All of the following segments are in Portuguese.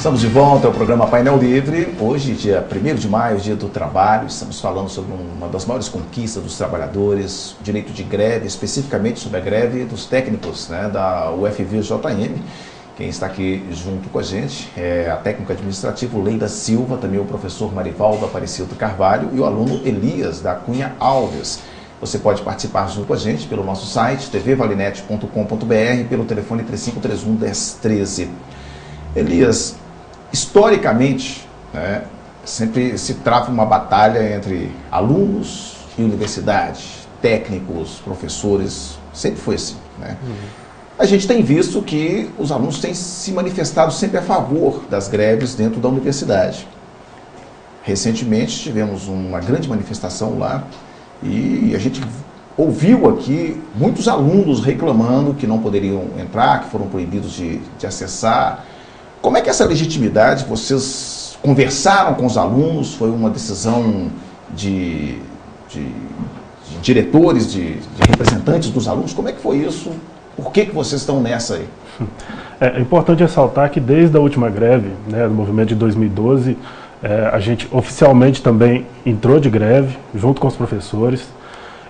Estamos de volta ao programa Painel Livre. Hoje, dia 1º de maio, dia do trabalho. Estamos falando sobre uma das maiores conquistas dos trabalhadores, o direito de greve, especificamente sobre a greve dos técnicos, né, da UFV-JM. Quem está aqui junto com a gente é a técnica administrativa Leila Silva, também o professor Marivaldo Aparecido Carvalho e o aluno Elias da Cunha Alves. Você pode participar junto com a gente pelo nosso site tvvalinet.com.br, pelo telefone 3531-1013. Elias, historicamente, né, sempre se trava uma batalha entre alunos e universidade, técnicos, professores, sempre foi assim, né? A gente tem visto que os alunos têm se manifestado sempre a favor das greves dentro da universidade. Recentemente tivemos uma grande manifestação lá e a gente ouviu aqui muitos alunos reclamando que não poderiam entrar, que foram proibidos de acessar. Como é que essa legitimidade, vocês conversaram com os alunos, foi uma decisão de diretores, de representantes dos alunos, como é que foi isso? Por que vocês estão nessa aí? É importante ressaltar que desde a última greve, né, do movimento de 2012, a gente oficialmente também entrou de greve, junto com os professores,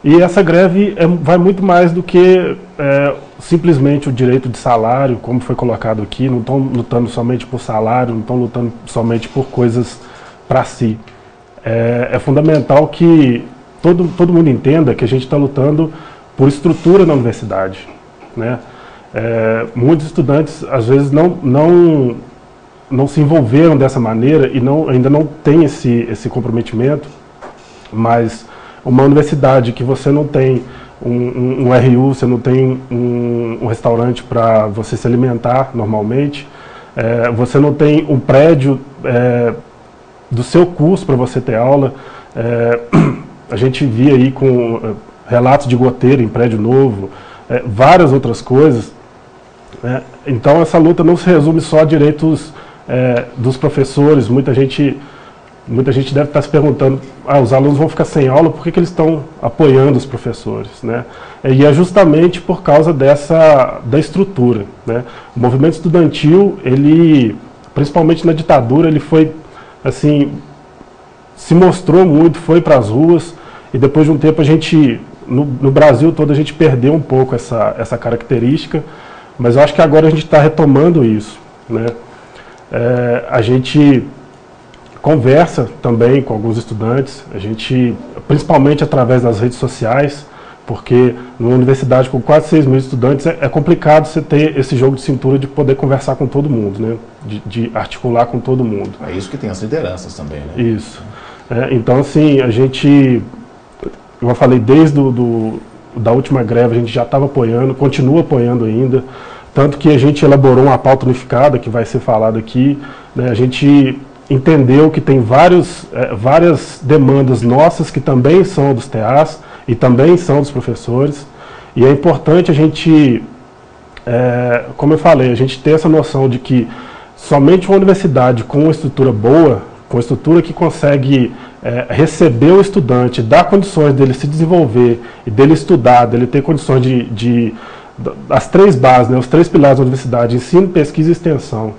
e essa greve vai muito mais do que simplesmente o direito de salário, como foi colocado aqui. Não estão lutando somente por salário, não estão lutando somente por coisas para si. É fundamental que todo mundo entenda que a gente está lutando por estrutura na universidade, né? Muitos estudantes às vezes não se envolveram dessa maneira e ainda não têm esse comprometimento, mas uma universidade que você não tem um RU, você não tem um restaurante para você se alimentar normalmente, você não tem um prédio do seu curso para você ter aula. A gente via aí com relatos de goteira em prédio novo, várias outras coisas. Então essa luta não se resume só a direitos dos professores. Muita gente deve estar se perguntando, os alunos vão ficar sem aula, por que eles estão apoiando os professores, né? E é justamente por causa da estrutura, né? O movimento estudantil, principalmente na ditadura, ele foi, assim, se mostrou muito, foi para as ruas, e depois de um tempo no Brasil todo a gente perdeu um pouco essa característica, mas eu acho que agora a gente está retomando isso, né? A gente conversa também com alguns estudantes, principalmente através das redes sociais, porque numa universidade com quase 6 mil estudantes é complicado você ter esse jogo de cintura de poder conversar com todo mundo, né? De articular com todo mundo. É isso que tem as lideranças também, né? Isso. Então, assim, eu falei, desde da última greve a gente já estava apoiando, continua apoiando ainda, tanto que a gente elaborou uma pauta unificada que vai ser falado aqui, né? A gente entendeu que tem várias demandas nossas que também são dos TAs e também são dos professores, e é importante a gente, como eu falei, a gente ter essa noção de que somente uma universidade com uma estrutura boa, com uma estrutura que consegue receber o estudante, dar condições dele se desenvolver e dele estudar, dele ter condições as 3 bases, né, os 3 pilares da universidade, ensino, pesquisa e extensão.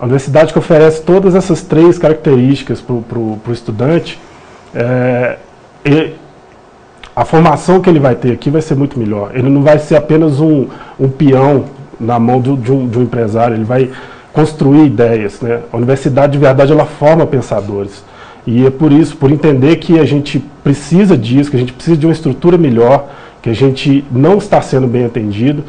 A universidade que oferece todas essas 3 características para o estudante, a formação que ele vai ter aqui vai ser muito melhor. Ele não vai ser apenas um peão na mão de um empresário, ele vai construir ideias, né? A universidade de verdade ela forma pensadores. E é por isso, por entender que a gente precisa disso, que a gente precisa de uma estrutura melhor, que a gente não está sendo bem atendido.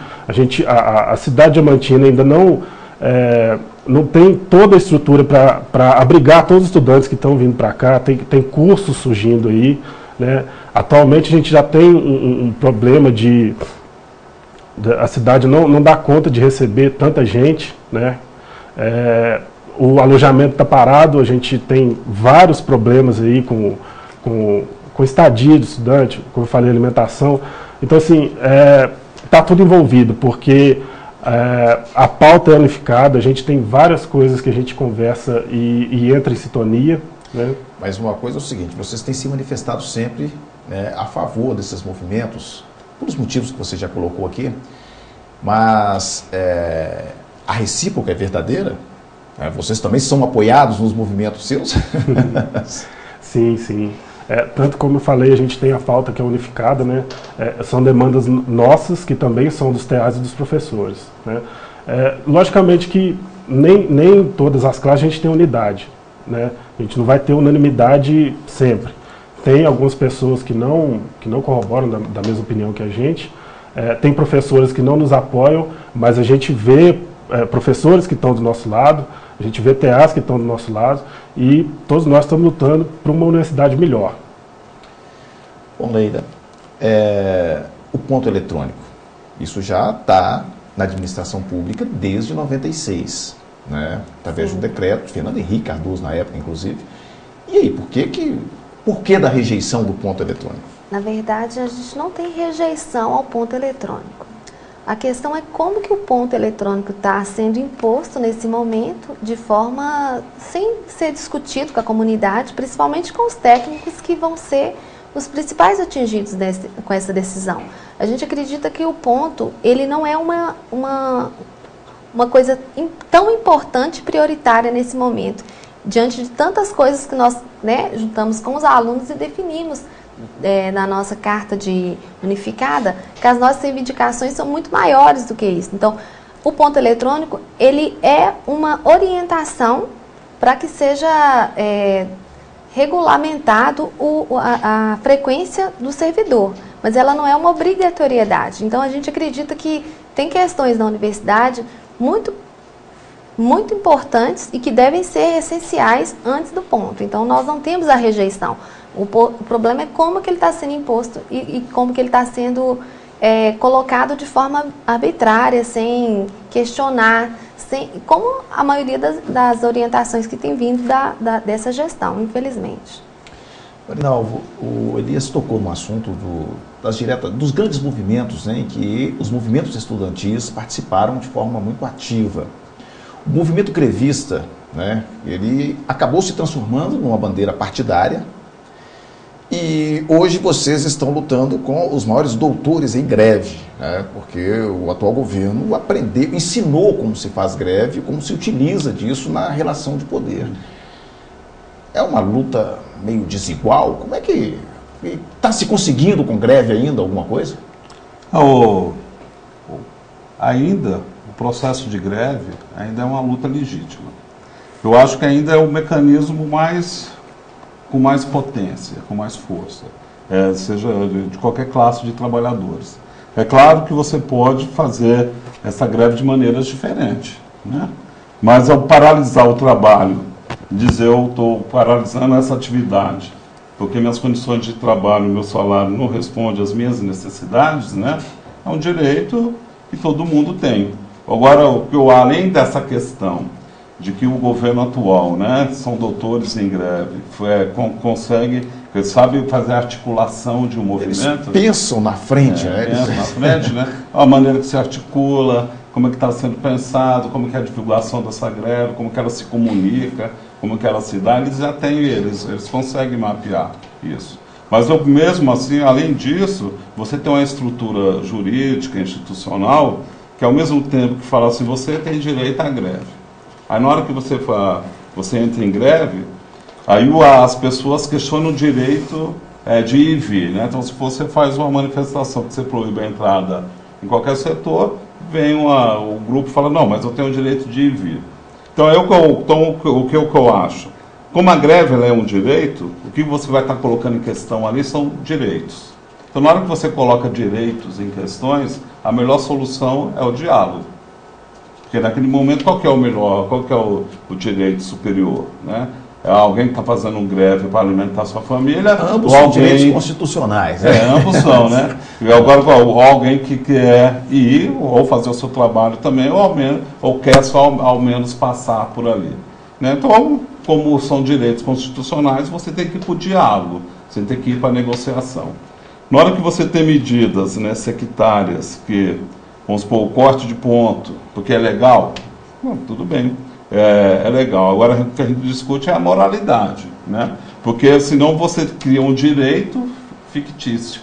A cidade diamantina ainda não tem toda a estrutura para abrigar todos os estudantes que estão vindo para cá, tem cursos surgindo aí, né? Atualmente a gente já tem um problema a cidade não dá conta de receber tanta gente, né? O alojamento está parado, a gente tem vários problemas aí com estadia do estudante, como eu falei, alimentação. Então, assim, está tudo envolvido, porque a pauta é unificada, a gente tem várias coisas que a gente conversa e entra em sintonia, né? Mas uma coisa é o seguinte, vocês têm se manifestado sempre, né, a favor desses movimentos, pelos motivos que você já colocou aqui, mas a recíproca é verdadeira? Vocês também são apoiados nos movimentos seus? Sim, sim. Tanto como eu falei, a gente tem a pauta que é unificada, né? São demandas nossas, que também são dos TAs e dos professores, né? Logicamente que nem em todas as classes a gente tem unidade, né? A gente não vai ter unanimidade sempre. Tem algumas pessoas que não corroboram da mesma opinião que a gente, tem professores que não nos apoiam, mas a gente vê professores que estão do nosso lado, a gente vê TAs que estão do nosso lado, e todos nós estamos lutando por uma universidade melhor. Bom, Leida, o ponto eletrônico, isso já está na administração pública desde 96, né? Através de um decreto, Fernando Henrique Cardoso na época, inclusive. E aí, por que da rejeição do ponto eletrônico? Na verdade, a gente não tem rejeição ao ponto eletrônico. A questão é como que o ponto eletrônico está sendo imposto nesse momento, de forma sem ser discutido com a comunidade, principalmente com os técnicos que vão ser os principais atingidos com essa decisão. A gente acredita que o ponto, ele não é uma coisa tão importante e prioritária nesse momento, diante de tantas coisas que nós, né, juntamos com os alunos e definimos na nossa carta de unificada, que as nossas reivindicações são muito maiores do que isso. Então, o ponto eletrônico, ele é uma orientação para que seja regulamentado a frequência do servidor, mas ela não é uma obrigatoriedade. Então, a gente acredita que tem questões na universidade muito importantes e que devem ser essenciais antes do ponto. Então, nós não temos a rejeição. O problema é como que ele está sendo imposto e como que ele está sendo colocado de forma arbitrária, sem questionar, como a maioria das orientações que tem vindo dessa gestão, infelizmente. Marinalvo, o Elias tocou no assunto dos grandes movimentos, né, em que os movimentos estudantis participaram de forma muito ativa. O movimento grevista, né, ele acabou se transformando numa bandeira partidária, e hoje vocês estão lutando com os maiores doutores em greve, né, porque o atual governo ensinou como se faz greve, como se utiliza disso na relação de poder. É uma luta meio desigual? Como é que está se conseguindo com greve ainda alguma coisa? Ainda, o processo de greve ainda é uma luta legítima. Eu acho que ainda é o mecanismo com mais potência, com mais força, seja de qualquer classe de trabalhadores. É claro que você pode fazer essa greve de maneiras diferentes, né? Mas ao paralisar o trabalho, dizer eu estou paralisando essa atividade, porque minhas condições de trabalho, meu salário não responde às minhas necessidades, né? É um direito que todo mundo tem. Agora, além dessa questão de que o governo atual, né, são doutores em greve, sabe fazer a articulação de um movimento. Eles pensam na frente, né? Pensam na frente, né? A maneira que se articula, como é que está sendo pensado, como é que é a divulgação dessa greve, como que ela se comunica, como que ela se dá, eles já têm, eles conseguem mapear isso. Mas mesmo assim, além disso, você tem uma estrutura jurídica, institucional, que ao mesmo tempo que fala assim, você tem direito à greve. Aí na hora que você entra em greve, aí as pessoas questionam o direito de ir e vir, né? Então se você faz uma manifestação que você proíbe a entrada em qualquer setor, vem o grupo fala, não, mas eu tenho o direito de ir e vir. Então o que eu acho? Como a greve ela é um direito, o que você vai estar colocando em questão ali são direitos. Então na hora que você coloca direitos em questões, a melhor solução é o diálogo. Porque naquele momento, qual que é o melhor, qual que é o direito superior, né? É alguém que está fazendo greve para alimentar sua família. Ambos são direitos constitucionais. Né? Ambos são, né? E agora, alguém que quer ir ou fazer o seu trabalho também, ou quer só ao menos passar por ali. Né? Então, como são direitos constitucionais, você tem que ir para o diálogo, você tem que ir para a negociação. Na hora que você tem medidas, né, sectárias que... Vamos supor, o corte de ponto, porque é legal, tudo bem, é legal. Agora, o que a gente discute é a moralidade, né? Porque senão você cria um direito fictício.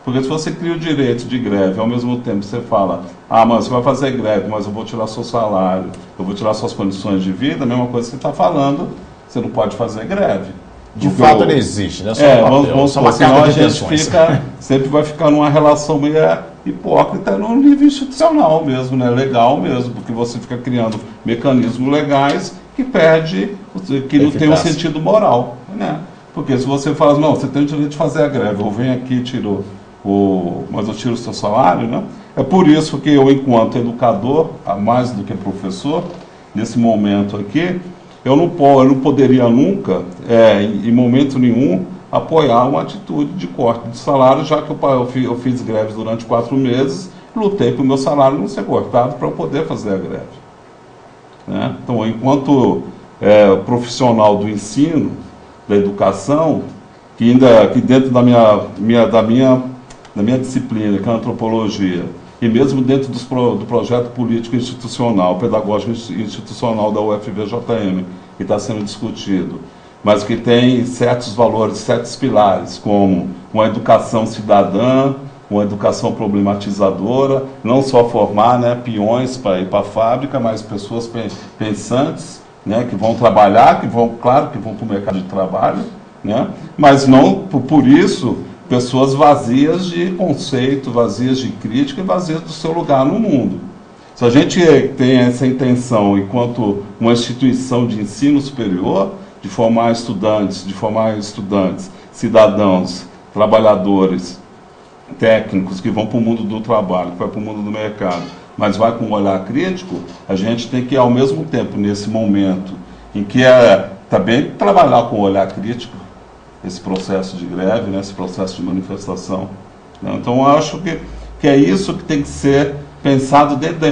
Porque se você cria o direito de greve, ao mesmo tempo você fala, mas você vai fazer greve, mas eu vou tirar seu salário, eu vou tirar suas condições de vida, a mesma coisa que você está falando, você não pode fazer greve. De fato ele existe, né? Vamos supor, senão a gente sempre vai ficar numa relação meio hipócrita no nível institucional mesmo, né? Legal mesmo, porque você fica criando mecanismos legais que que não tem um sentido moral, né? Porque se você fala, não, você tem o direito de fazer a greve, eu venho aqui e mas eu tiro o seu salário, né? É por isso que eu, enquanto educador, mais do que professor, nesse momento aqui, eu não poderia nunca, em momento nenhum, apoiar uma atitude de corte de salário, já que eu fiz greves durante 4 meses, lutei para o meu salário não ser cortado para eu poder fazer a greve. Né? Então, enquanto profissional do ensino, da educação, que dentro da minha disciplina, que é a antropologia, e mesmo dentro do projeto político institucional, pedagógico institucional da UFVJM, que está sendo discutido, mas que tem certos valores, certos pilares, como uma educação cidadã, uma educação problematizadora, não só formar, né, peões para ir para a fábrica, mas pessoas pensantes, né, que vão trabalhar, claro que vão para o mercado de trabalho, né, mas não por isso pessoas vazias de conceito, vazias de crítica e vazias do seu lugar no mundo. Se a gente tem essa intenção, enquanto uma instituição de ensino superior, de formar estudantes, cidadãos, trabalhadores, técnicos que vão para o mundo do trabalho, que vai para o mundo do mercado, mas vai com um olhar crítico, a gente tem que, ao mesmo tempo, nesse momento, em que também trabalhar com um olhar crítico, esse processo de greve, né, esse processo de manifestação. Então, eu acho que é isso que tem que ser pensado dentro da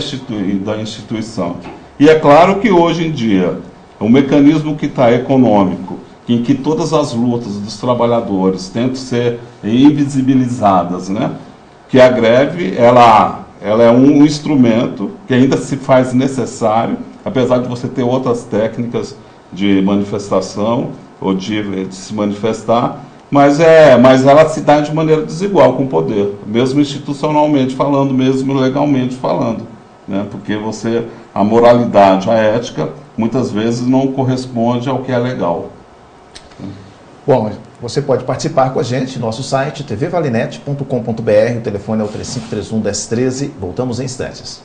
instituição. E é claro que, hoje em dia, o mecanismo que está econômico, em que todas as lutas dos trabalhadores tentam ser invisibilizadas, né, que a greve ela é um instrumento que ainda se faz necessário, apesar de você ter outras técnicas de manifestação, ou de se manifestar, mas ela se dá de maneira desigual com o poder, mesmo institucionalmente falando, mesmo legalmente falando, né? Porque a moralidade, a ética, muitas vezes não corresponde ao que é legal. Bom, você pode participar com a gente, nosso site tvvalinet.com.br, o telefone é o 3531-1013, voltamos em instantes.